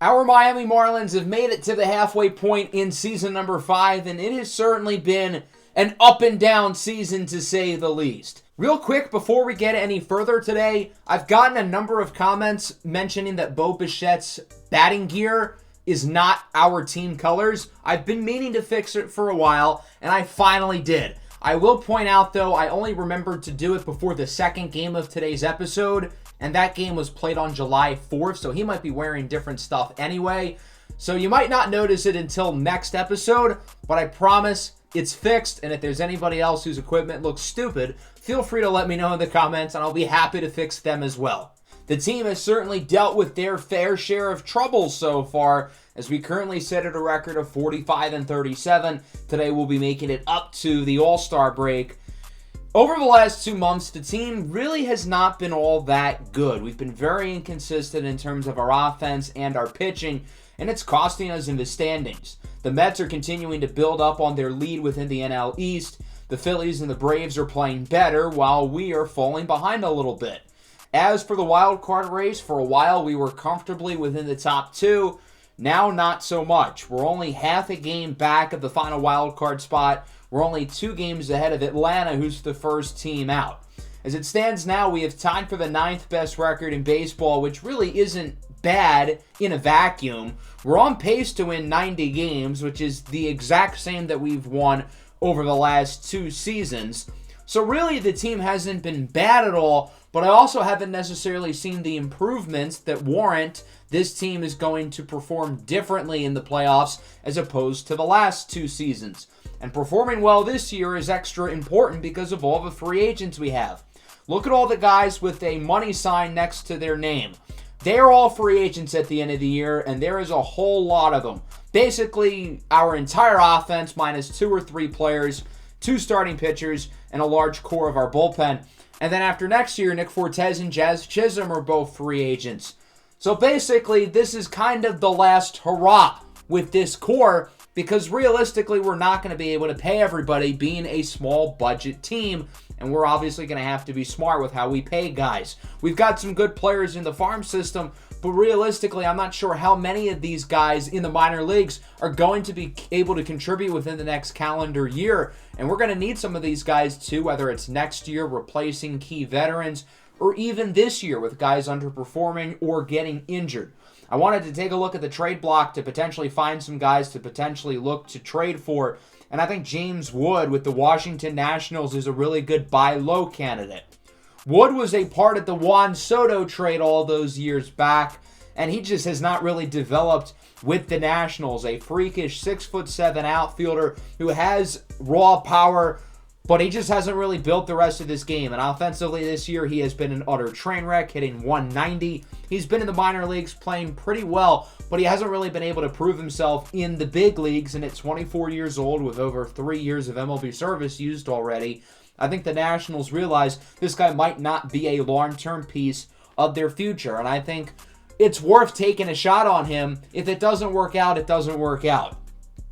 Our Miami Marlins have made it to the halfway point in season number 5, and it has certainly been an up and down season to say the least. Real quick, before we get any further today, I've gotten a number of comments mentioning that Bo Bichette's batting gear is not our team colors. I've been meaning to fix it for a while, and I finally did. I will point out, though, I only remembered to do it before the second game of today's episode, and that game was played on July 4th, so he might be wearing different stuff anyway. So you might not notice it until next episode, but I promise it's fixed, and if there's anybody else whose equipment looks stupid, feel free to let me know in the comments, and I'll be happy to fix them as well. The team has certainly dealt with their fair share of troubles so far, as we currently sit at a record of 45-37. Today we'll be making it up to the All-Star break. Over the last 2 months, the team really has not been all that good. We've been very inconsistent in terms of our offense and our pitching, and it's costing us in the standings. The Mets are continuing to build up on their lead within the NL East. The Phillies and the Braves are playing better, while we are falling behind a little bit. As for the wild card race, for a while we were comfortably within the top 2. Now not so much. We're only half a game back of the final wild card spot. We're only 2 games ahead of Atlanta, who's the first team out. As it stands now, we have tied for the 9th best record in baseball, which really isn't bad in a vacuum. We're on pace to win 90 games, which is the exact same that we've won over the last 2 seasons. So really, the team hasn't been bad at all, but I also haven't necessarily seen the improvements that warrant this team is going to perform differently in the playoffs as opposed to the last 2 seasons. And performing well this year is extra important because of all the free agents we have. Look at all the guys with a money sign next to their name. They are all free agents at the end of the year, and there is a whole lot of them. Basically, our entire offense minus 2 or 3 players, 2 starting pitchers, and a large core of our bullpen. And then after next year, Nick Fortes and Jazz Chisholm are both free agents. So basically, this is kind of the last hurrah with this core, because realistically, we're not going to be able to pay everybody being a small budget team, and we're obviously going to have to be smart with how we pay guys. We've got some good players in the farm system, but realistically, I'm not sure how many of these guys in the minor leagues are going to be able to contribute within the next calendar year, and we're going to need some of these guys too, whether it's next year replacing key veterans, or even this year with guys underperforming or getting injured. I wanted to take a look at the trade block to potentially find some guys to potentially look to trade for, and I think James Wood with the Washington Nationals is a really good buy low candidate. Wood was a part of the Juan Soto trade all those years back, and he just has not really developed with the Nationals. A freakish 6'7" outfielder who has raw power, but he just hasn't really built the rest of this game. And offensively this year, he has been an utter train wreck, hitting 190. He's been in the minor leagues playing pretty well, but he hasn't really been able to prove himself in the big leagues. And at 24 years old with over 3 years of MLB service used already, I think the Nationals realize this guy might not be a long-term piece of their future. And I think it's worth taking a shot on him. If it doesn't work out, it doesn't work out.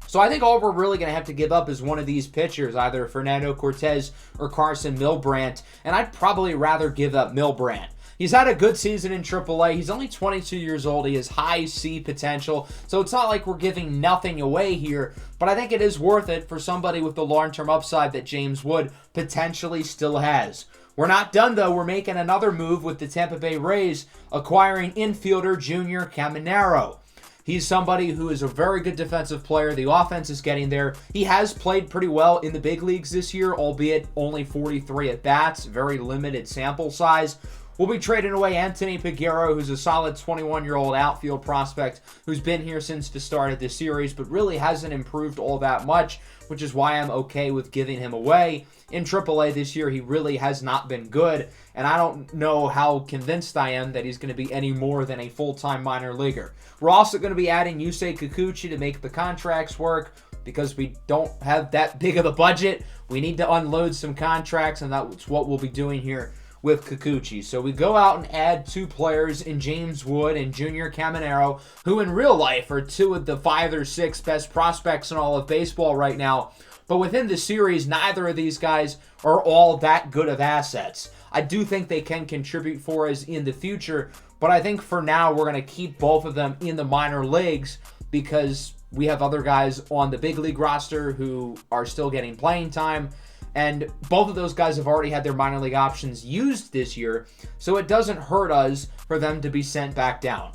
So I think all we're really going to have to give up is one of these pitchers, either Fernando Cortez or Carson Milbrandt, and I'd probably rather give up Milbrandt. He's had a good season in AAA. He's only 22 years old. He has high C potential, so it's not like we're giving nothing away here, but I think it is worth it for somebody with the long-term upside that James Wood potentially still has. We're not done, though. We're making another move with the Tampa Bay Rays, acquiring infielder Junior Caminero. He's somebody who is a very good defensive player. The offense is getting there. He has played pretty well in the big leagues this year, albeit only 43 at-bats, very limited sample size. We'll be trading away Anthony Peguero, who's a solid 21-year-old outfield prospect who's been here since the start of this series, but really hasn't improved all that much, which is why I'm okay with giving him away. In AAA this year, he really has not been good, and I don't know how convinced I am that he's going to be any more than a full-time minor leaguer. We're also going to be adding Yusei Kikuchi to make the contracts work, because we don't have that big of a budget. We need to unload some contracts, and that's what we'll be doing here with Kikuchi. So we go out and add 2 players in James Wood and Junior Caminero, who in real life are 2 of the 5 or 6 best prospects in all of baseball right now. But within the series, neither of these guys are all that good of assets. I do think they can contribute for us in the future, But I think for now, we're going to keep both of them in the minor leagues because we have other guys on the big league roster who are still getting playing time. And both of those guys have already had their minor league options used this year. So it doesn't hurt us for them to be sent back down.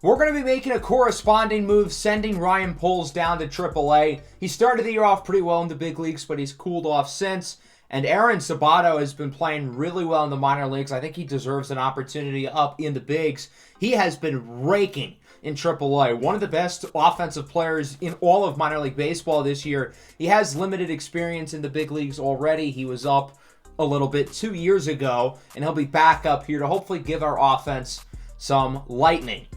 We're going to be making a corresponding move, sending Ryan Poles down to AAA. He started the year off pretty well in the big leagues, but he's cooled off since. And Aaron Sabato has been playing really well in the minor leagues. I think he deserves an opportunity up in the bigs. He has been raking in AAA. One of the best offensive players in all of minor league baseball this year. He has limited experience in the big leagues already. He was up a little bit 2 years ago, and he'll be back up here to hopefully give our offense some lightning.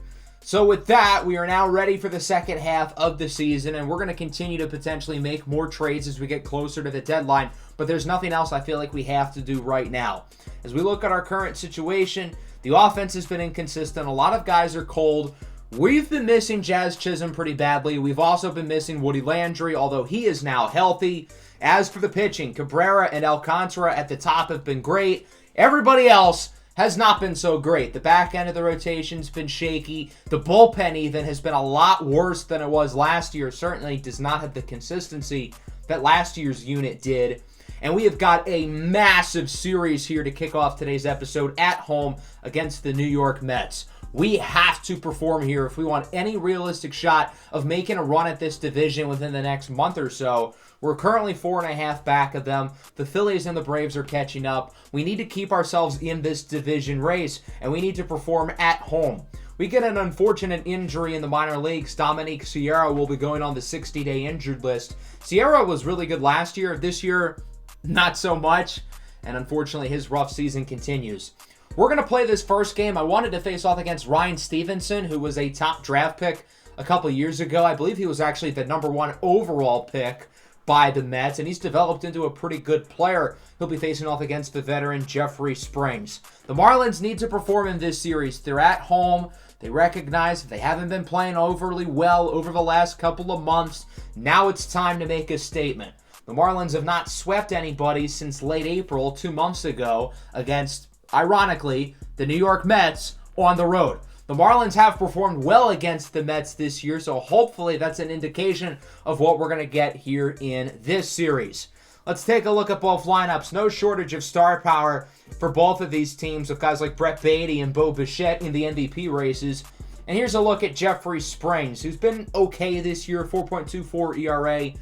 So with that, we are now ready for the second half of the season, and we're going to continue to potentially make more trades as we get closer to the deadline, but there's nothing else I feel like we have to do right now. As we look at our current situation, the offense has been inconsistent. A lot of guys are cold. We've been missing Jazz Chisholm pretty badly. We've also been missing Woody Landry, although he is now healthy. As for the pitching, Cabrera and Alcantara at the top have been great. Everybody else has not been so great. The back end of the rotation's been shaky. The bullpen even has been a lot worse than it was last year. Certainly does not have the consistency that last year's unit did. And we have got a massive series here to kick off today's episode at home against the New York Mets. We have to perform here if we want any realistic shot of making a run at this division within the next month or so. We're currently 4.5 back of them. The Phillies and the Braves are catching up. We need to keep ourselves in this division race, and we need to perform at home. We get an unfortunate injury in the minor leagues. Dominique Sierra will be going on the 60-day injured list. Sierra was really good last year. This year, not so much, and unfortunately his rough season continues. We're going to play this first game. I wanted to face off against Ryan Stevenson, who was a top draft pick a couple years ago. I believe he was actually the #1 overall pick by the Mets, and he's developed into a pretty good player. He'll be facing off against the veteran Jeffrey Springs. The Marlins need to perform in this series. They're at home. They recognize that they haven't been playing overly well over the last couple of months. Now it's time to make a statement. The Marlins have not swept anybody since late April, 2 months ago, against, ironically, the New York Mets on the road. The Marlins have performed well against the Mets this year, so hopefully that's an indication of what we're going to get here in this series. Let's take a look at both lineups. No shortage of star power for both of these teams with guys like Brett Baty and Bo Bichette in the MVP races. And here's a look at Jeffrey Springs, who's been okay this year, 4.24 ERA,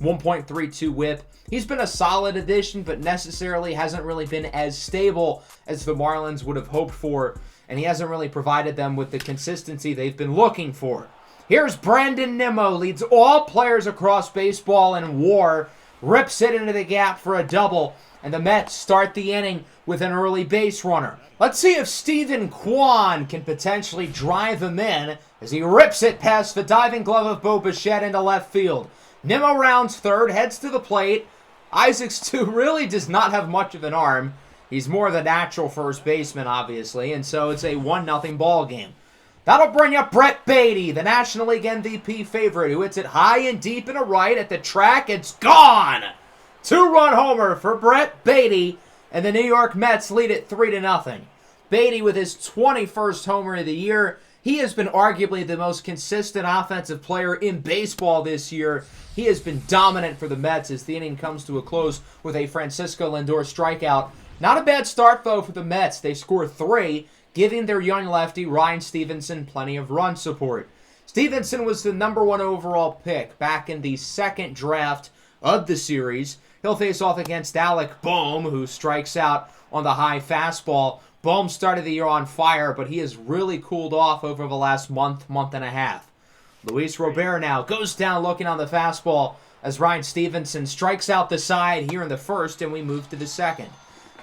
1.32 whip. He's been a solid addition, but necessarily hasn't really been as stable as the Marlins would have hoped for, and he hasn't really provided them with the consistency they've been looking for. Here's Brandon Nimmo, leads all players across baseball in WAR, rips it into the gap for a double, and the Mets start the inning with an early base runner. Let's see if Steven Kwan can potentially drive him in as he rips it past the diving glove of Bo Bichette into left field. Nimmo rounds third, heads to the plate. Isaacs, too, really does not have much of an arm. He's more the natural first baseman, obviously, and so it's a 1-0 ball game. That'll bring up Brett Baty, the National League MVP favorite, who hits it high and deep and a right at the track. It's gone! 2-run homer for Brett Baty, and the New York Mets lead it 3-0. Baty with his 21st homer of the year. He has been arguably the most consistent offensive player in baseball this year. He has been dominant for the Mets as the inning comes to a close with a Francisco Lindor strikeout. Not a bad start, though, for the Mets. They score 3, giving their young lefty, Ryan Stevenson, plenty of run support. Stevenson was the #1 overall pick back in the second draft of the series. He'll face off against Alec Boehm, who strikes out on the high fastball. Boehm started the year on fire, but he has really cooled off over the last month and a half. Luis Robert now goes down looking on the fastball as Ryan Stevenson strikes out the side here in the first, and we move to the second.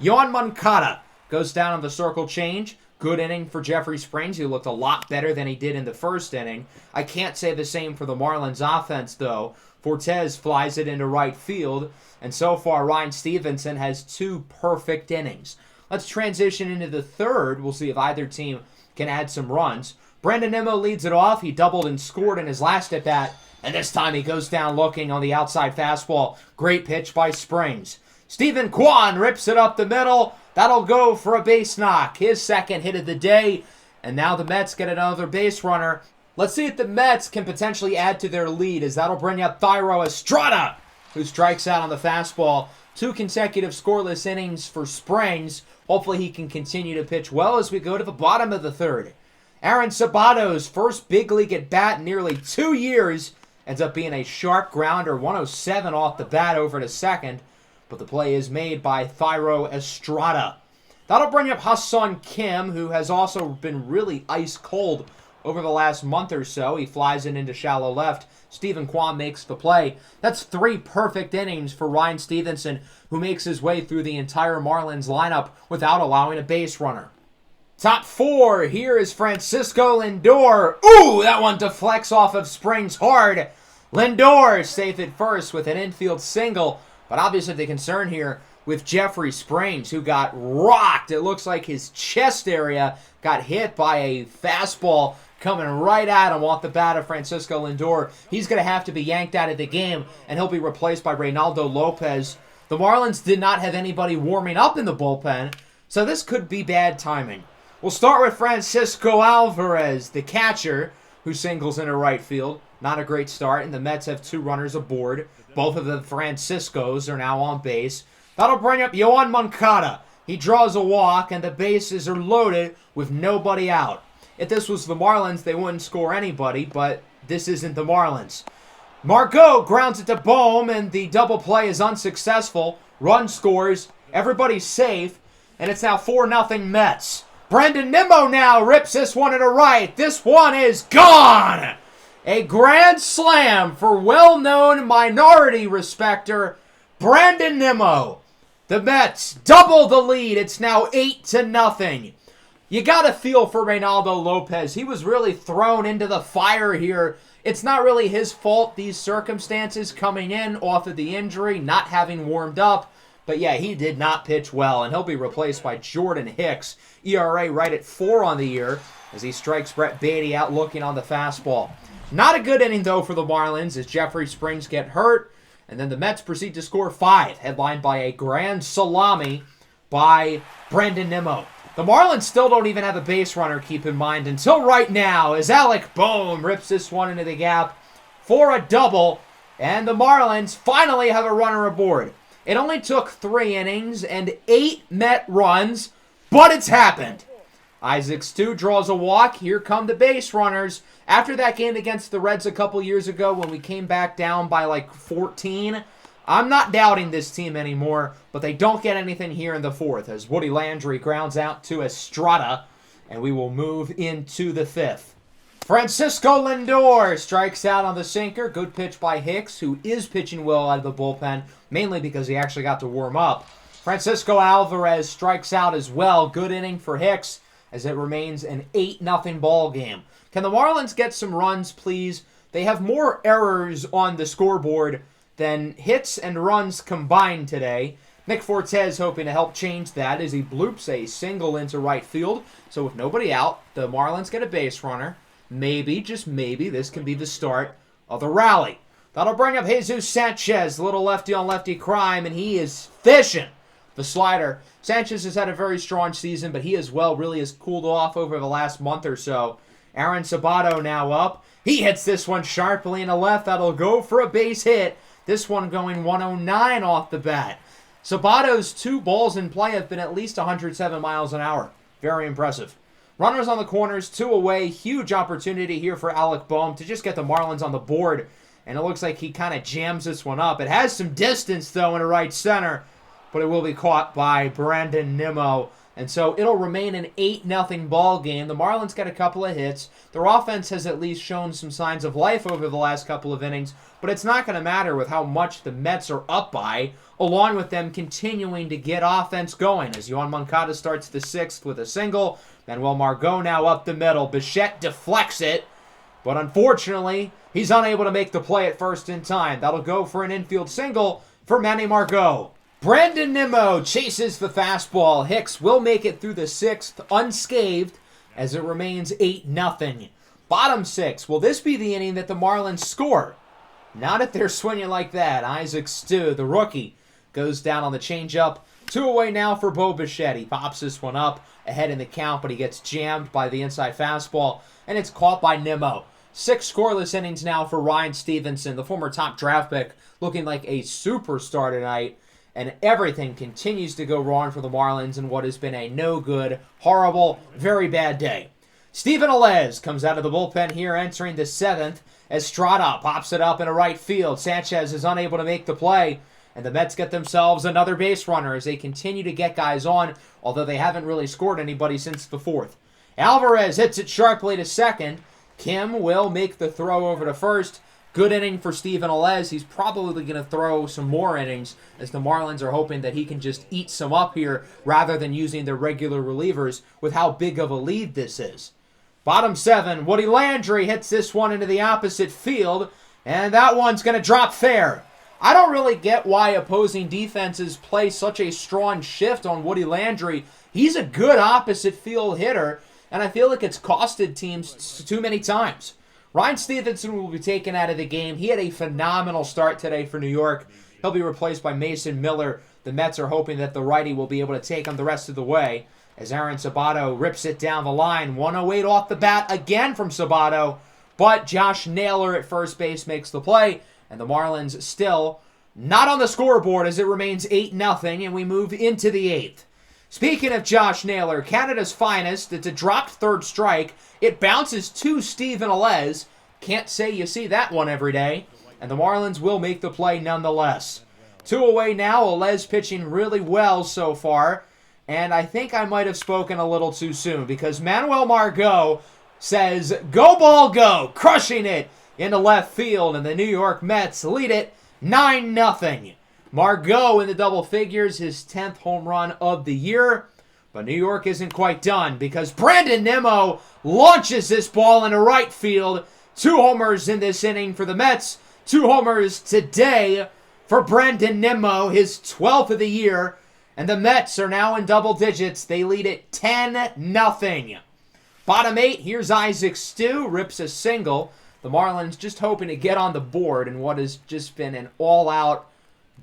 Yoan Moncada goes down on the circle change. Good inning for Jeffrey Springs. He looked a lot better than he did in the first inning. I can't say the same for the Marlins offense, though. Fortes flies it into right field, and so far Ryan Stevenson has 2 perfect innings. Let's transition into the third. We'll see if either team can add some runs. Brandon Nimmo leads it off. He doubled and scored in his last at-bat, and this time he goes down looking on the outside fastball. Great pitch by Springs. Steven Kwan rips it up the middle. That'll go for a base knock. His second hit of the day. And now the Mets get another base runner. Let's see if the Mets can potentially add to their lead, as that'll bring up Thairo Estrada, who strikes out on the fastball. 2 consecutive scoreless innings for Springs. Hopefully he can continue to pitch well as we go to the bottom of the third. Aaron Sabato's first big league at bat in nearly 2 years ends up being a sharp grounder, 107 off the bat over to second. But the play is made by Thairo Estrada. That'll bring up Ha-Seong Kim, who has also been really ice cold over the last month or so. He flies it into shallow left. Stephen Kwan makes the play. That's 3 perfect innings for Ryan Stevenson, who makes his way through the entire Marlins lineup without allowing a base runner. Top 4, here is Francisco Lindor. Ooh, that one deflects off of Springs hard. Lindor safe at first with an infield single, but obviously the concern here with Jeffrey Springs, who got rocked. It looks like his chest area got hit by a fastball coming right at him off the bat of Francisco Lindor. He's going to have to be yanked out of the game, and he'll be replaced by Reynaldo Lopez. The Marlins did not have anybody warming up in the bullpen, so this could be bad timing. We'll start with Francisco Alvarez, the catcher, who singles into right field. Not a great start, and the Mets have 2 runners aboard. Both of the Franciscos are now on base. That'll bring up Yoan Moncada. He draws a walk, and the bases are loaded with nobody out. If this was the Marlins, they wouldn't score anybody, but this isn't the Marlins. Margot grounds it to Bohm, and the double play is unsuccessful. Run scores, everybody's safe, and it's now 4-0 Mets. Brandon Nimmo now rips this one to the right. This one is gone! A grand slam for well-known minority respecter Brandon Nimmo. The Mets double the lead. It's now 8-0. You got to feel for Reynaldo Lopez. He was really thrown into the fire here. It's not really his fault, these circumstances coming in off of the injury, not having warmed up. But yeah, he did not pitch well, and he'll be replaced by Jordan Hicks. ERA right at 4 on the year as he strikes Brett Beatty out looking on the fastball. Not a good inning, though, for the Marlins as Jeffrey Springs get hurt. And then the Mets proceed to score 5, headlined by a grand salami by Brandon Nimmo. The Marlins still don't even have a base runner, keep in mind, until right now, as Alec Bohm rips this one into the gap for a double. And the Marlins finally have a runner aboard. It only took 3 innings and 8 Met runs, but it's happened. Isaac Stu draws a walk. Here come the base runners. After that game against the Reds a couple years ago when we came back down by like 14, I'm not doubting this team anymore, but they don't get anything here in the 4th as Woody Landry grounds out to Estrada, and we will move into the 5th. Francisco Lindor strikes out on the sinker. Good pitch by Hicks, who is pitching well out of the bullpen, mainly because he actually got to warm up. Francisco Alvarez strikes out as well. Good inning for Hicks as it remains an 8-0 ball game. Can the Marlins get some runs, please? They have more errors on the scoreboard than hits and runs combined today. Nick Fortes hoping to help change that as he bloops a single into right field. So with nobody out, the Marlins get a base runner. Maybe, just maybe, this can be the start of the rally. That'll bring up Jesus Sanchez, little lefty-on-lefty crime, and he is fishing the slider. Sanchez has had a very strong season, but he as well really has cooled off over the last month or so. Aaron Sabato now up. He hits this one sharply in the left. That'll go for a base hit. This one going 109 off the bat. Sabato's 2 balls in play have been at least 107 miles an hour. Very impressive. Runners on the corners, 2 away. Huge opportunity here for Alec Bohm to just get the Marlins on the board. And it looks like he kind of jams this one up. It has some distance, though, in the right center. But it will be caught by Brandon Nimmo. And so it'll remain an 8-0 ball game. The Marlins get a couple of hits. Their offense has at least shown some signs of life over the last couple of innings. But it's not going to matter with how much the Mets are up by, along with them continuing to get offense going. As Yoan Moncada starts the 6th with a single. Manuel Margot now up the middle. Bichette deflects it. But unfortunately, he's unable to make the play at first in time. That'll go for an infield single for Manny Margot. Brandon Nimmo chases the fastball. Hicks will make it through the 6th unscathed as it remains 8-0. Bottom 6. Will this be the inning that the Marlins score? Not if they're swinging like that. Isaac Stu, the rookie, goes down on the changeup. 2 away now for Bo Bichette. He pops this one up ahead in the count, but he gets jammed by the inside fastball, and it's caught by Nimmo. 6 scoreless innings now for Ryan Stevenson, the former top draft pick, looking like a superstar tonight. And everything continues to go wrong for the Marlins in what has been a no-good, horrible, very bad day. Steven Alez comes out of the bullpen here entering the 7th. Estrada pops it up in a right field. Sanchez is unable to make the play. And the Mets get themselves another base runner as they continue to get guys on, although they haven't really scored anybody since the 4th. Alvarez hits it sharply to second. Kim will make the throw over to first. Good inning for Steven Alez. He's probably going to throw some more innings as the Marlins are hoping that he can just eat some up here rather than using their regular relievers with how big of a lead this is. Bottom 7, Woody Landry hits this one into the opposite field, and that one's going to drop fair. I don't really get why opposing defenses play such a strong shift on Woody Landry. He's a good opposite field hitter, and I feel like it's costed teams too many times. Ryan Stevenson will be taken out of the game. He had a phenomenal start today for New York. He'll be replaced by Mason Miller. The Mets are hoping that the righty will be able to take him the rest of the way as Aaron Sabato rips it down the line. 108 off the bat again from Sabato, but Josh Naylor at first base makes the play, and the Marlins still not on the scoreboard as it remains 8-0, and we move into the 8th. Speaking of Josh Naylor, Canada's finest, it's a dropped third strike. It bounces to Steven Alez. Can't say you see that one every day. And the Marlins will make the play nonetheless. 2 away now. Alez pitching really well so far. And I think I might have spoken a little too soon because Manuel Margot says, "Go ball go," crushing it into left field. And the New York Mets lead it 9-0. Margot in the double figures, his 10th home run of the year. But New York isn't quite done because Brandon Nimmo launches this ball into right field. 2 homers in this inning for the Mets. 2 homers today for Brandon Nimmo, his 12th of the year. And the Mets are now in double digits. They lead it 10-0. Bottom 8, here's Isaac Stu, rips a single. The Marlins just hoping to get on the board in what has just been an all-out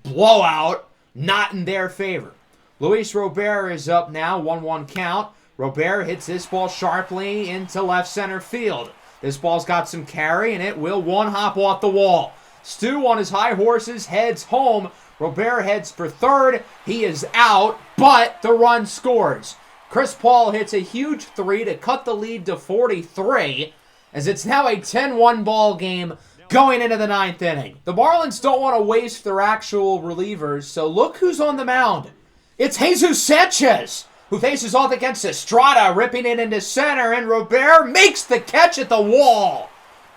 blowout, not in their favor. Luis Robert is up now, 1-1 count. Robert hits this ball sharply into left center field. This ball's got some carry, and it will one-hop off the wall. Stu on his high horses heads home. Robert heads for third. He is out, but the run scores. Chris Paul hits a huge 3 to cut the lead to 43, as it's now a 10-1 ball game going into the 9th inning. The Marlins don't want to waste their actual relievers, so look who's on the mound. It's Jesus Sanchez, who faces off against Estrada, ripping it into center, and Robert makes the catch at the wall.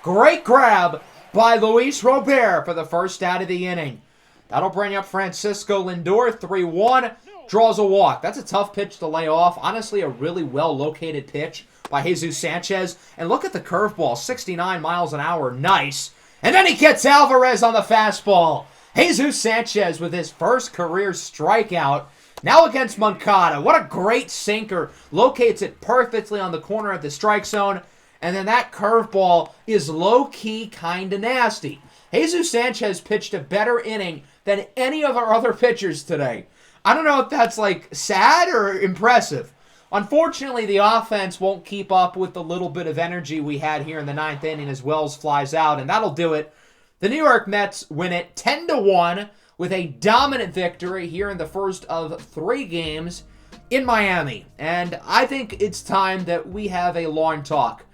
Great grab by Luis Robert for the first out of the inning. That'll bring up Francisco Lindor, 3-1, draws a walk. That's a tough pitch to lay off. Honestly, a really well-located pitch by Jesus Sanchez. And look at the curveball, 69 miles an hour, nice. And then he gets Alvarez on the fastball. Jesus Sanchez with his first career strikeout. Now against Moncada. What a great sinker. Locates it perfectly on the corner of the strike zone. And then that curveball is low-key kind of nasty. Jesus Sanchez pitched a better inning than any of our other pitchers today. I don't know if that's like sad or impressive. Unfortunately, the offense won't keep up with the little bit of energy we had here in the 9th inning as Wells flies out, and that'll do it. The New York Mets win it 10-1 with a dominant victory here in the first of 3 games in Miami. And I think it's time that we have a long talk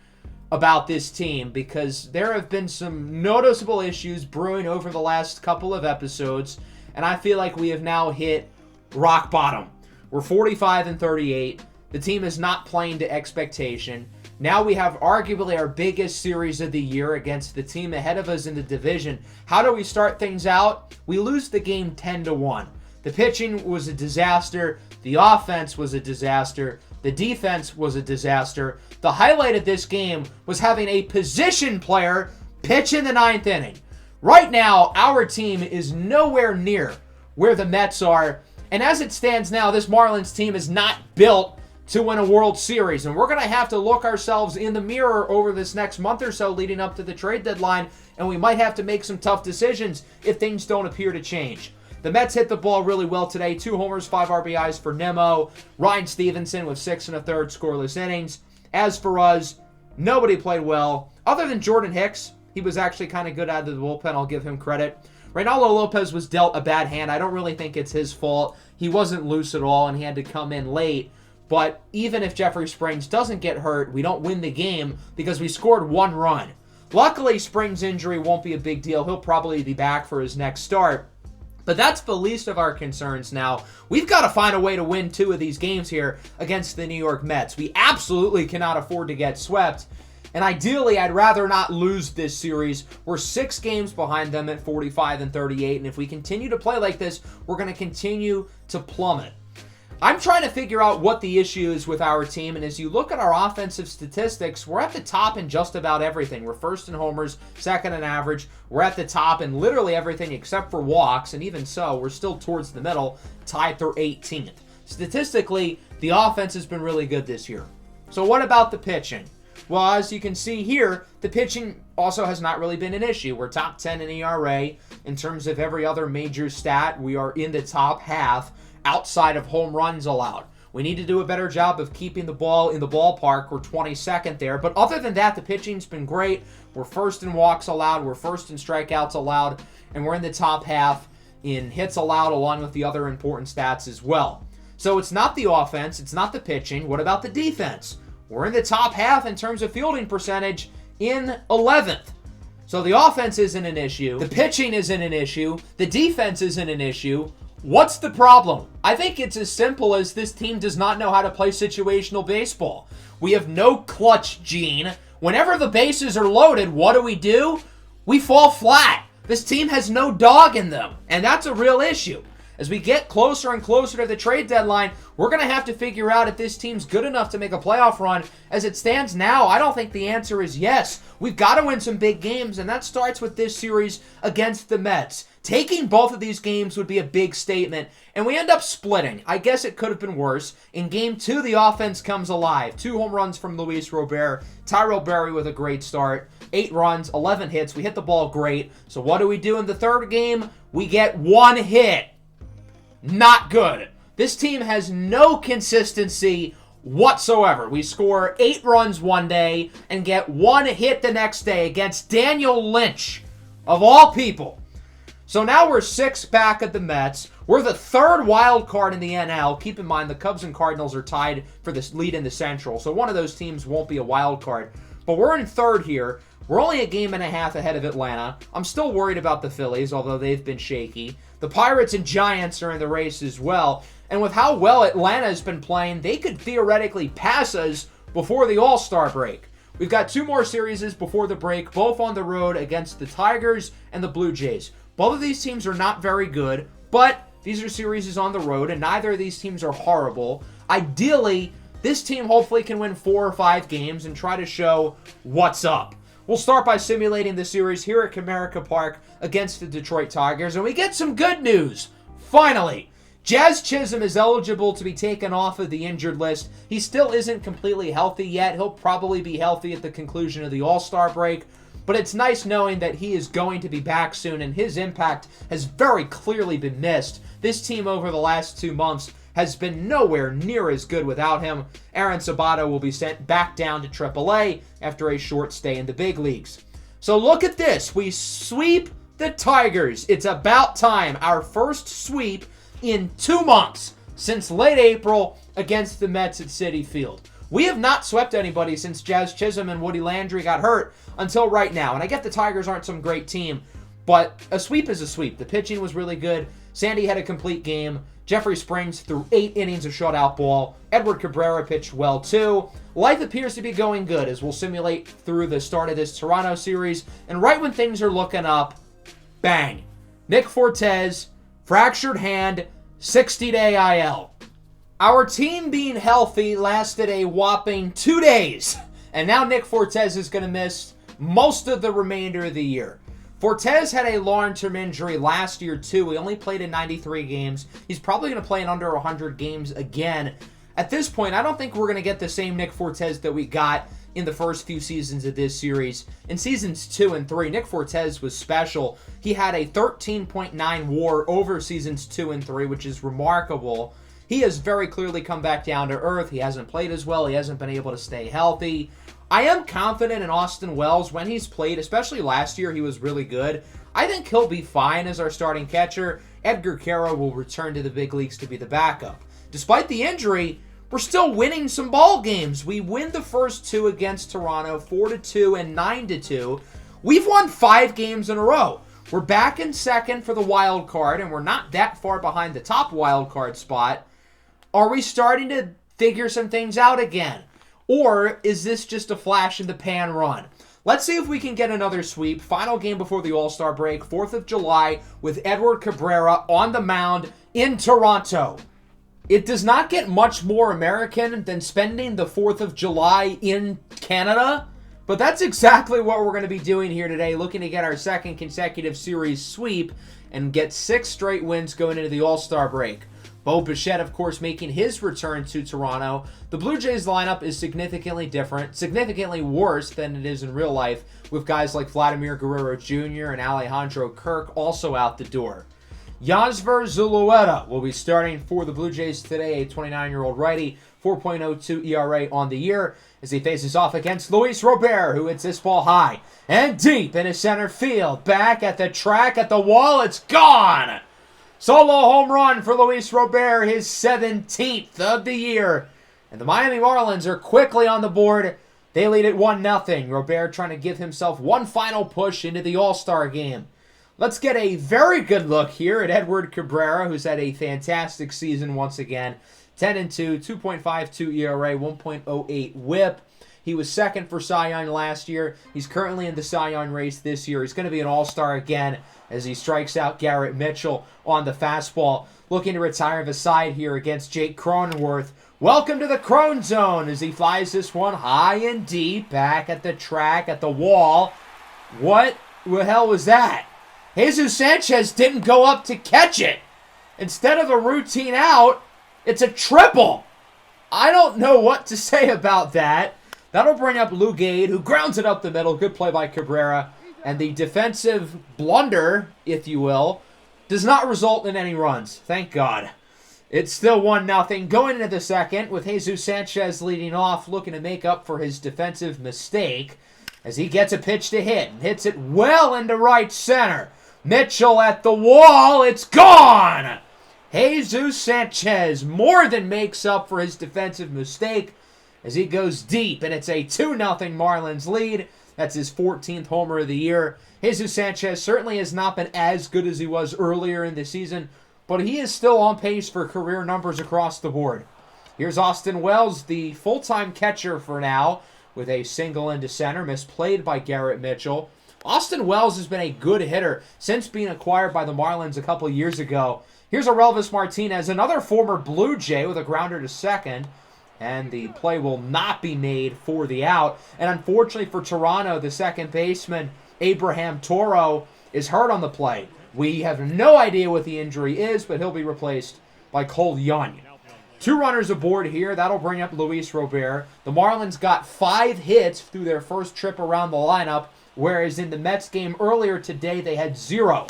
about this team because there have been some noticeable issues brewing over the last couple of episodes, and I feel like we have now hit rock bottom. We're 45-38. The team is not playing to expectation. Now we have arguably our biggest series of the year against the team ahead of us in the division. How do we start things out? We lose the game 10-1. The pitching was a disaster. The offense was a disaster. The defense was a disaster. The highlight of this game was having a position player pitch in the 9th inning. Right now, our team is nowhere near where the Mets are. And as it stands now, this Marlins team is not built to win a World Series. And we're going to have to look ourselves in the mirror over this next month or so leading up to the trade deadline. And we might have to make some tough decisions if things don't appear to change. The Mets hit the ball really well today. 2 homers, 5 RBIs for Nimmo. Ryan Stevenson with 6 1/3 scoreless innings. As for us, nobody played well. Other than Jordan Hicks, he was actually kind of good out of the bullpen. I'll give him credit. Reynaldo Lopez was dealt a bad hand. I don't really think it's his fault. He wasn't loose at all, and he had to come in late. But even if Jeffrey Springs doesn't get hurt, we don't win the game because we scored 1 run. Luckily, Springs' injury won't be a big deal. He'll probably be back for his next start. But that's the least of our concerns now. We've got to find a way to win 2 of these games here against the New York Mets. We absolutely cannot afford to get swept. And ideally, I'd rather not lose this series. We're 6 games behind them at 45 and 38. And if we continue to play like this, we're going to continue to plummet. I'm trying to figure out what the issue is with our team, and as you look at our offensive statistics, we're at the top in just about everything. We're first in homers, second in average. We're at the top in literally everything except for walks, and even so, we're still towards the middle, tied for 18th. Statistically, the offense has been really good this year. So what about the pitching? Well, as you can see here, the pitching also has not really been an issue. We're top 10 in ERA. In terms of every other major stat, we are in the top half. Outside of home runs allowed. We need to do a better job of keeping the ball in the ballpark. We're 22nd there. But other than that, the pitching's been great. We're first in walks allowed. We're first in strikeouts allowed. And we're in the top half in hits allowed along with the other important stats as well. So it's not the offense. It's not the pitching. What about the defense? We're in the top half in terms of fielding percentage in 11th. So the offense isn't an issue. The pitching isn't an issue. The defense isn't an issue. What's the problem? I think it's as simple as this team does not know how to play situational baseball. We have no clutch gene. Whenever the bases are loaded, what do? We fall flat. This team has no dog in them, and that's a real issue. As we get closer and closer to the trade deadline, we're going to have to figure out if this team's good enough to make a playoff run. As it stands now, I don't think the answer is yes. We've got to win some big games, and that starts with this series against the Mets. Taking both of these games would be a big statement, and we end up splitting. I guess it could have been worse. In Game 2, the offense comes alive. 2 home runs from Luis Robert. Tyrell Berry with a great start. 8 runs, 11 hits. We hit the ball great. So what do in the third game? We get 1 hit. Not good. This team has no consistency whatsoever. We score 8 runs one day and get 1 hit the next day against Daniel Lynch, of all people. So now we're 6 back at the Mets. We're the 3rd wild card in the NL. Keep in mind, the Cubs and Cardinals are tied for the lead in the Central, so one of those teams won't be a wild card. But we're in 3rd here. We're only a game and a half ahead of Atlanta. I'm still worried about the Phillies, although they've been shaky. The Pirates and Giants are in the race as well. And with how well Atlanta has been playing, they could theoretically pass us before the All-Star break. We've got 2 more series before the break, both on the road against the Tigers and the Blue Jays. Both of these teams are not very good, but these are series on the road, and neither of these teams are horrible. Ideally, this team hopefully can win 4 or 5 games and try to show what's up. We'll start by simulating the series here at Comerica Park against the Detroit Tigers, and we get some good news. Finally, Jazz Chisholm is eligible to be taken off of the injured list. He still isn't completely healthy yet. He'll probably be healthy at the conclusion of the All-Star break. But it's nice knowing that he is going to be back soon, and his impact has very clearly been missed. This team over the last 2 months has been nowhere near as good without him. Aaron Sabato will be sent back down to AAA after a short stay in the big leagues. So look at this. We sweep the Tigers. It's about time. Our first sweep in 2 months since late April against the Mets at Citi Field. We have not swept anybody since Jazz Chisholm and Woody Landry got hurt until right now. And I get the Tigers aren't some great team, but a sweep is a sweep. The pitching was really good. Sandy had a complete game. Jeffrey Springs threw 8 innings of shutout ball. Edward Cabrera pitched well too. Life appears to be going good as we'll simulate through the start of this Toronto series. And right when things are looking up, bang. Nick Fortes, fractured hand, 60-day IL. Our team being healthy lasted a whopping 2 days. And now Nick Fortes is going to miss most of the remainder of the year. Fortes had a long-term injury last year, too. He only played in 93 games. He's probably going to play in under 100 games again. At this point, I don't think we're going to get the same Nick Fortes that we got in the first few seasons of this series. In seasons 2 and 3, Nick Fortes was special. He had a 13.9 WAR over seasons 2 and 3, which is remarkable. He has very clearly come back down to earth. He hasn't played as well. He hasn't been able to stay healthy. I am confident in Austin Wells when he's played, especially last year. He was really good. I think he'll be fine as our starting catcher. Edgar Quero will return to the big leagues to be the backup. Despite the injury, we're still winning some ball games. We win the first 2 against Toronto, 4-2 and 9-2. We've won 5 games in a row. We're back in second for the wild card, and we're not that far behind the top wild card spot. Are we starting to figure some things out again? Or is this just a flash in the pan run? Let's see if we can get another sweep. Final game before the All-Star break, 4th of July, with Edward Cabrera on the mound in Toronto. It does not get much more American than spending the 4th of July in Canada, but that's exactly what we're going to be doing here today, looking to get our second consecutive series sweep and get 6 straight wins going into the All-Star break. Bo Bichette, of course, making his return to Toronto. The Blue Jays lineup is significantly different, significantly worse than it is in real life, with guys like Vladimir Guerrero Jr. and Alejandro Kirk also out the door. Yasver Zulueta will be starting for the Blue Jays today, a 29-year-old righty, 4.02 ERA on the year, as he faces off against Luis Robert, who hits this ball high and deep into center field. Back at the track, at the wall, it's gone! Solo home run for Luis Robert, his 17th of the year. And the Miami Marlins are quickly on the board. They lead it 1-0. Robert trying to give himself one final push into the All-Star game. Let's get a very good look here at Edward Cabrera, who's had a fantastic season once again. 10-2, 2.52 ERA, 1.08 WHIP. He was second for Cy Young last year. He's currently in the Cy Young race this year. He's going to be an All-Star again as he strikes out Garrett Mitchell on the fastball. Looking to retire the side here against Jake Cronenworth. Welcome to the Crone Zone as he flies this one high and deep. Back at the track, at the wall. What the hell was that? Jesus Sanchez didn't go up to catch it. Instead of a routine out, it's a triple. I don't know what to say about that. That'll bring up Lou Gade, who grounds it up the middle. Good play by Cabrera. And the defensive blunder, if you will, does not result in any runs. Thank God. It's still 1-0 going into the second with Jesus Sanchez leading off, looking to make up for his defensive mistake as he gets a pitch to hit and hits it well into right center. Mitchell at the wall. It's gone! Jesus Sanchez more than makes up for his defensive mistake as he goes deep, and it's a 2-0 Marlins lead. That's his 14th homer of the year. Jesus Sanchez certainly has not been as good as he was earlier in the season, but he is still on pace for career numbers across the board. Here's Austin Wells, the full-time catcher for now, with a single into center, misplayed by Garrett Mitchell. Austin Wells has been a good hitter since being acquired by the Marlins a couple years ago. Here's Aurelvis Martinez, another former Blue Jay, with a grounder to second. And the play will not be made for the out. And unfortunately for Toronto, the second baseman, Abraham Toro, is hurt on the play. We have no idea what the injury is, but he'll be replaced by Cole Young. 2 runners aboard here. That'll bring up Luis Robert. The Marlins got 5 hits through their first trip around the lineup, whereas in the Mets game earlier today, they had 0.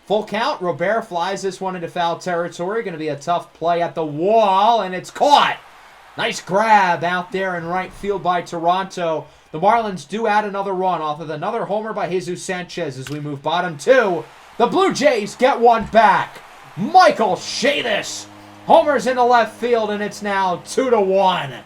Full count. Robert flies this one into foul territory. Going to be a tough play at the wall, and it's caught. Nice grab out there in right field by Toronto. The Marlins do add another run off of another homer by Jesus Sanchez as we move bottom 2. The Blue Jays get one back. Michael Chavis homers into left field, and it's now 2-1.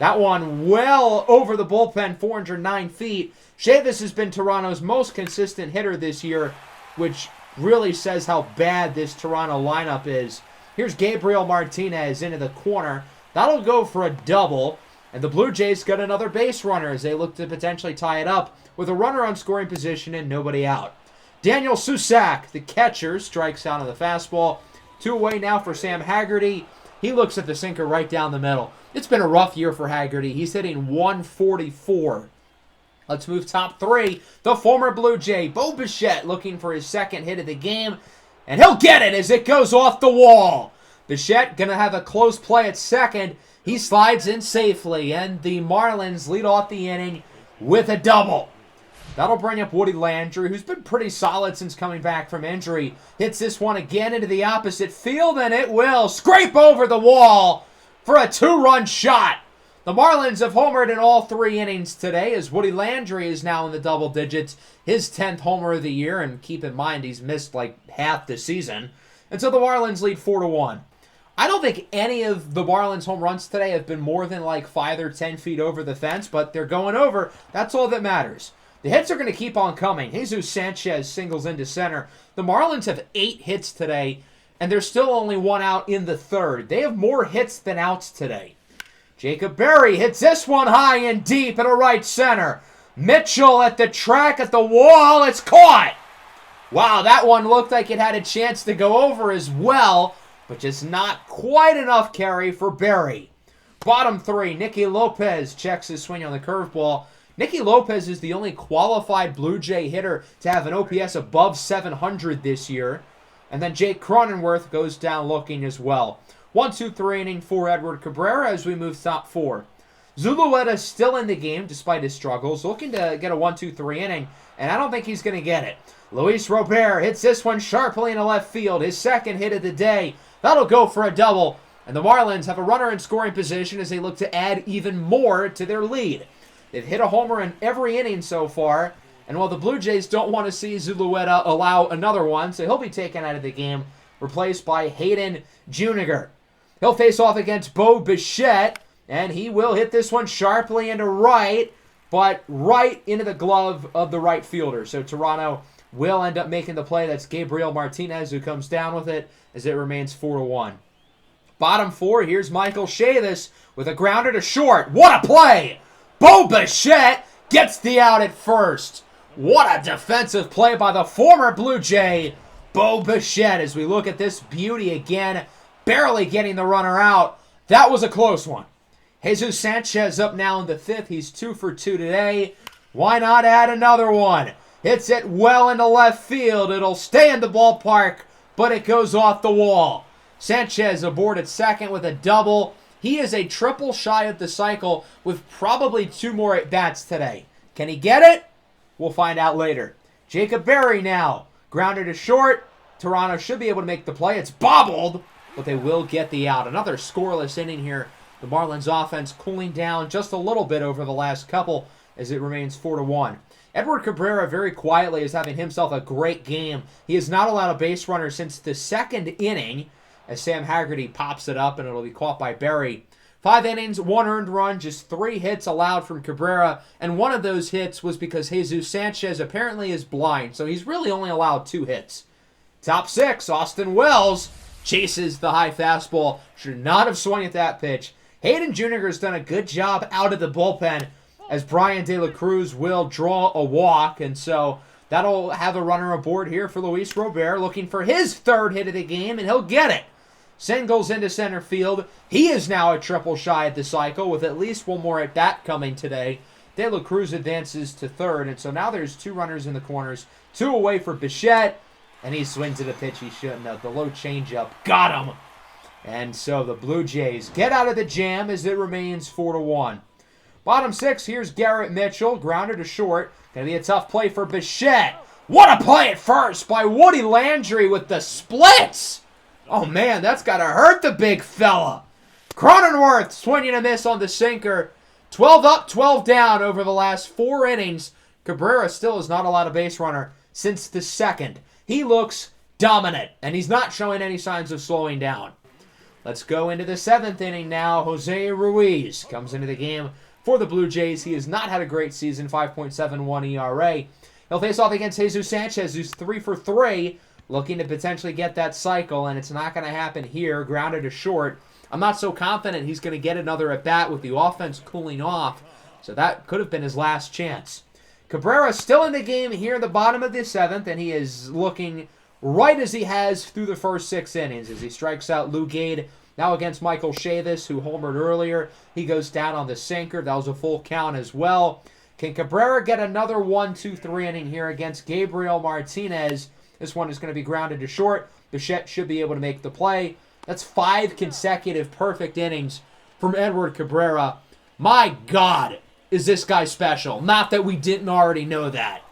That one well over the bullpen, 409 feet. Chavis has been Toronto's most consistent hitter this year, which really says how bad this Toronto lineup is. Here's Gabriel Martinez into the corner. That'll go for a double, and the Blue Jays got another base runner as they look to potentially tie it up with a runner on scoring position and nobody out. Daniel Susac, the catcher, strikes out on the fastball. 2 away now for Sam Haggerty. He looks at the sinker right down the middle. It's been a rough year for Haggerty. He's hitting 144. Let's move top 3. The former Blue Jay, Bo Bichette, looking for his second hit of the game, and he'll get it as it goes off the wall. Bichette going to have a close play at second. He slides in safely, and the Marlins lead off the inning with a double. That'll bring up Woody Landry, who's been pretty solid since coming back from injury. Hits this one again into the opposite field, and it will scrape over the wall for a 2-run shot. The Marlins have homered in all 3 innings today, as Woody Landry is now in the double digits, his 10th homer of the year, and keep in mind he's missed like half the season. And so the Marlins lead 4-1. I don't think any of the Marlins home runs today have been more than like 5 or 10 feet over the fence, but they're going over. That's all that matters. The hits are going to keep on coming. Jesus Sanchez singles into center. The Marlins have 8 hits today, and there's still only 1 out in the 3rd. They have more hits than outs today. Jacob Berry hits this one high and deep into right center. Mitchell at the track at the wall. It's caught. Wow, that one looked like it had a chance to go over as well, but just not quite enough carry for Berry. Bottom 3, Nicky Lopez checks his swing on the curveball. Nicky Lopez is the only qualified Blue Jay hitter to have an OPS above 700 this year. And then Jake Cronenworth goes down looking as well. 1-2-3 inning for Edward Cabrera as we move top 4. Zulueta still in the game despite his struggles, looking to get a 1-2-3 inning, and I don't think he's going to get it. Luis Robert hits this one sharply into left field, his 2nd hit of the day. That'll go for a double, and the Marlins have a runner in scoring position as they look to add even more to their lead. They've hit a homer in every inning so far, and while the Blue Jays don't want to see Zulueta allow another one, so he'll be taken out of the game, replaced by Hayden Juniger. He'll face off against Bo Bichette, and he will hit this one sharply into right, but right into the glove of the right fielder. So Toronto will end up making the play. That's Gabriel Martinez who comes down with it as it remains 4-1. Bottom 4, here's Michael Chavis with a grounder to short. What a play! Bo Bichette gets the out at first. What a defensive play by the former Blue Jay, Bo Bichette, as we look at this beauty again, barely getting the runner out. That was a close one. Jesus Sanchez up now in the 5th. He's 2 for 2 today. Why not add another one? Hits it well into left field. It'll stay in the ballpark, but it goes off the wall. Sanchez aboard at second with a double. He is a triple shy of the cycle with probably 2 more at-bats today. Can he get it? We'll find out later. Jacob Berry now. Grounder to short. Toronto should be able to make the play. It's bobbled, but they will get the out. Another scoreless inning here. The Marlins offense cooling down just a little bit over the last couple as it remains 4-1. Edward Cabrera very quietly is having himself a great game. He has not allowed a base runner since the 2nd inning as Sam Haggerty pops it up and it'll be caught by Berry. 5 innings, 1 earned run, just 3 hits allowed from Cabrera, and one of those hits was because Jesus Sanchez apparently is blind, so he's really only allowed 2 hits. Top 6, Austin Wells chases the high fastball. Should not have swung at that pitch. Hayden Juniger has done a good job out of the bullpen as Brian De La Cruz will draw a walk, and so that'll have a runner aboard here for Luis Robert, looking for his 3rd hit of the game, and he'll get it. Singles into center field. He is now a triple shy at the cycle with at least 1 more at bat coming today. De La Cruz advances to 3rd, and so now there's 2 runners in the corners, 2 away for Bichette, and he swings at a pitch he shouldn't have. The low changeup got him. And so the Blue Jays get out of the jam as it remains 4-1. Bottom 6, here's Garrett Mitchell, grounder to short. Gonna be a tough play for Bichette. What a play at first by Woody Landry with the splits. Oh man, that's gotta hurt the big fella. Cronenworth swinging a miss on the sinker. 12 up, 12 down over the last 4 innings. Cabrera still has not allowed a base runner since the 2nd. He looks dominant, and he's not showing any signs of slowing down. Let's go into the 7th inning now. Jose Ruiz comes into the game for the Blue Jays. He has not had a great season, 5.71 ERA. He'll face off against Jesus Sanchez, who's 3 for 3, looking to potentially get that cycle, and it's not going to happen here. Grounded to short. I'm not so confident he's going to get another at-bat with the offense cooling off, so that could have been his last chance. Cabrera still in the game here in the bottom of the 7th, and he is looking right as he has through the first 6 innings as he strikes out Lou Gade. Now against Michael Chavis, who homered earlier. He goes down on the sinker. That was a full count as well. Can Cabrera get another 1-2-3 inning here against Gabriel Martinez? This one is going to be grounded to short. Bichette should be able to make the play. That's 5 consecutive perfect innings from Edward Cabrera. My God, is this guy special? Not that we didn't already know that.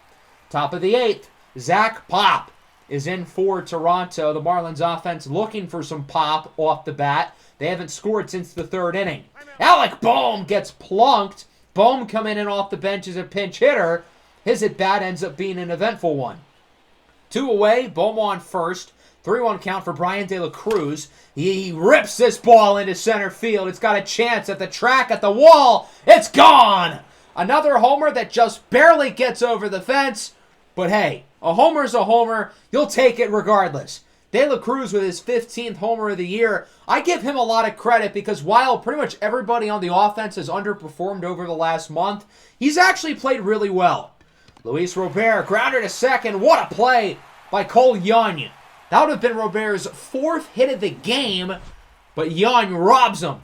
Top of the 8th, Zach Pop is in for Toronto. The Marlins offense looking for some pop off the bat. They haven't scored since the 3rd inning. Alec Bohm gets plunked. Bohm coming in off the bench as a pinch hitter. His at-bat ends up being an eventful one. 2 away, Bohm on first. 3-1 count for Brian De La Cruz. He rips this ball into center field. It's got a chance at the track, at the wall. It's gone! Another homer that just barely gets over the fence. But hey, a homer's a homer. You'll take it regardless. De La Cruz with his 15th homer of the year. I give him a lot of credit because while pretty much everybody on the offense has underperformed over the last month, he's actually played really well. Luis Robert, grounder to second. What a play by Cole Young. That would have been Robert's 4th hit of the game, but Young robs him.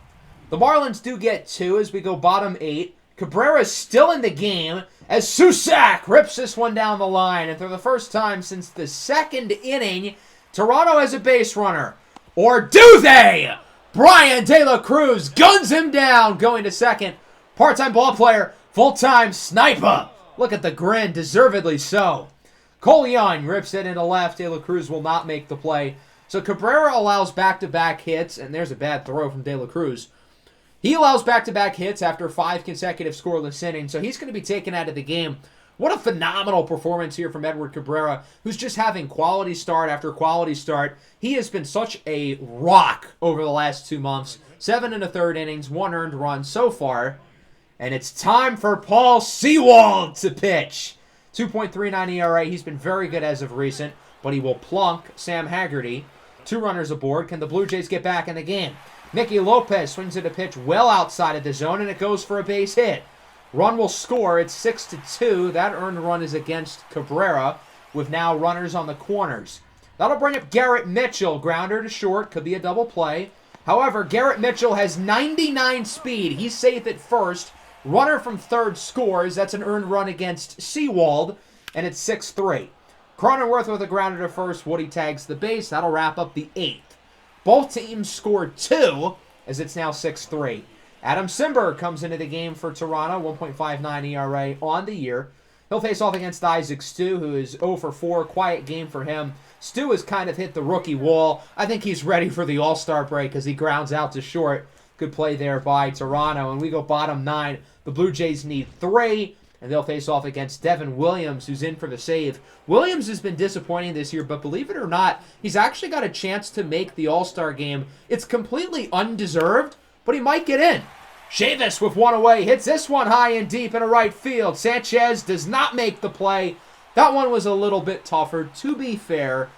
The Marlins do get 2 as we go bottom 8. Cabrera's still in the game as Susac rips this one down the line. And for the first time since the 2nd inning, Toronto has a base runner. Or do they? Brian De La Cruz guns him down, going to second. Part-time ball player, full-time sniper. Look at the grin, deservedly so. Cole Young rips it into left. De La Cruz will not make the play. So Cabrera allows back-to-back hits, and there's a bad throw from De La Cruz. He allows back-to-back hits after 5 consecutive scoreless innings, so he's going to be taken out of the game. What a phenomenal performance here from Edward Cabrera, who's just having quality start after quality start. He has been such a rock over the last 2 months. 7 1/3 innings, 1 earned run so far. And it's time for Paul Sewald to pitch. 2.39 ERA. He's been very good as of recent, but he will plunk Sam Haggerty. 2 runners aboard. Can the Blue Jays get back in the game? Nicky Lopez swings at a pitch well outside of the zone, and it goes for a base hit. Run will score. It's 6-2. That earned run is against Cabrera, with now runners on the corners. That'll bring up Garrett Mitchell. Grounder to short. Could be a double play. However, Garrett Mitchell has 99 speed. He's safe at first. Runner from third scores. That's an earned run against Sewald, and it's 6-3. Cronenworth with a grounder to first. Woody tags the base. That'll wrap up the 8th. Both teams scored 2, as it's now 6-3. Adam Simber comes into the game for Toronto, 1.59 ERA on the year. He'll face off against Isaac Stu, who is 0 for 4. Quiet game for him. Stu has kind of hit the rookie wall. I think he's ready for the All-Star break as he grounds out to short. Good play there by Toronto. And we go bottom 9. The Blue Jays need 3, and they'll face off against Devin Williams, who's in for the save. Williams has been disappointing this year, but believe it or not, he's actually got a chance to make the All-Star game. It's completely undeserved, but he might get in. Chavis with 1 away, hits this one high and deep into right field. Sanchez does not make the play. That one was a little bit tougher, to be fair,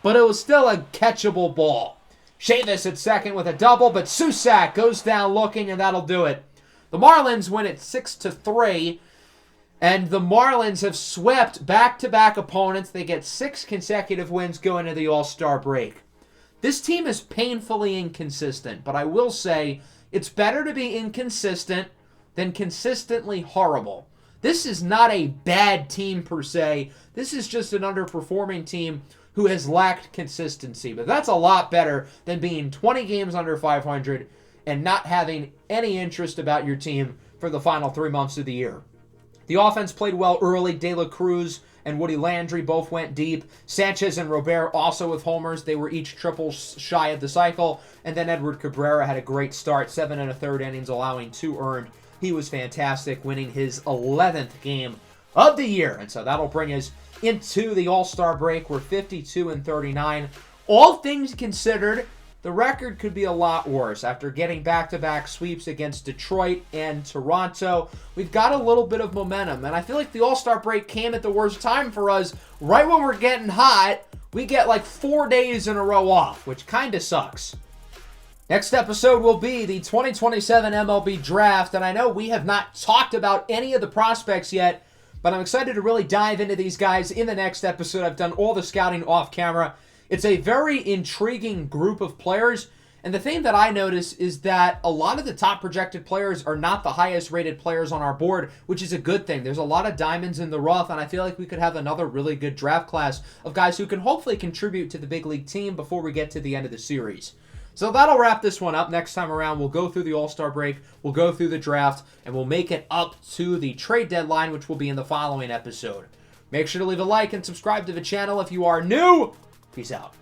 but it was still a catchable ball. Chavis at second with a double, but Susac goes down looking, and that'll do it. The Marlins win at 6-3, and the Marlins have swept back-to-back opponents. They get 6 consecutive wins going into the All-Star break. This team is painfully inconsistent, but I will say it's better to be inconsistent than consistently horrible. This is not a bad team per se. This is just an underperforming team who has lacked consistency. But that's a lot better than being 20 games under 500 and not having any interest about your team for the final 3 months of the year. The offense played well early. De La Cruz and Woody Landry both went deep. Sanchez and Robert also with homers. They were each triples shy of the cycle. And then Edward Cabrera had a great start. 7 1/3 innings, allowing 2 earned. He was fantastic, winning his 11th game of the year. And so that'll bring us into the All-Star break. We're 52-39. All things considered, the record could be a lot worse. After getting back-to-back sweeps against Detroit and Toronto, we've got a little bit of momentum. And I feel like the All-Star break came at the worst time for us. Right when we're getting hot, we get like 4 days in a row off, which kind of sucks. Next episode will be the 2027 MLB Draft, and I know we have not talked about any of the prospects yet, but I'm excited to really dive into these guys in the next episode. I've done all the scouting off camera. It's a very intriguing group of players, and the thing that I notice is that a lot of the top projected players are not the highest rated players on our board, which is a good thing. There's a lot of diamonds in the rough, and I feel like we could have another really good draft class of guys who can hopefully contribute to the big league team before we get to the end of the series. So that'll wrap this one up. Next time around, we'll go through the All-Star break, we'll go through the draft, and we'll make it up to the trade deadline, which will be in the following episode. Make sure to leave a like and subscribe to the channel if you are new. Peace out.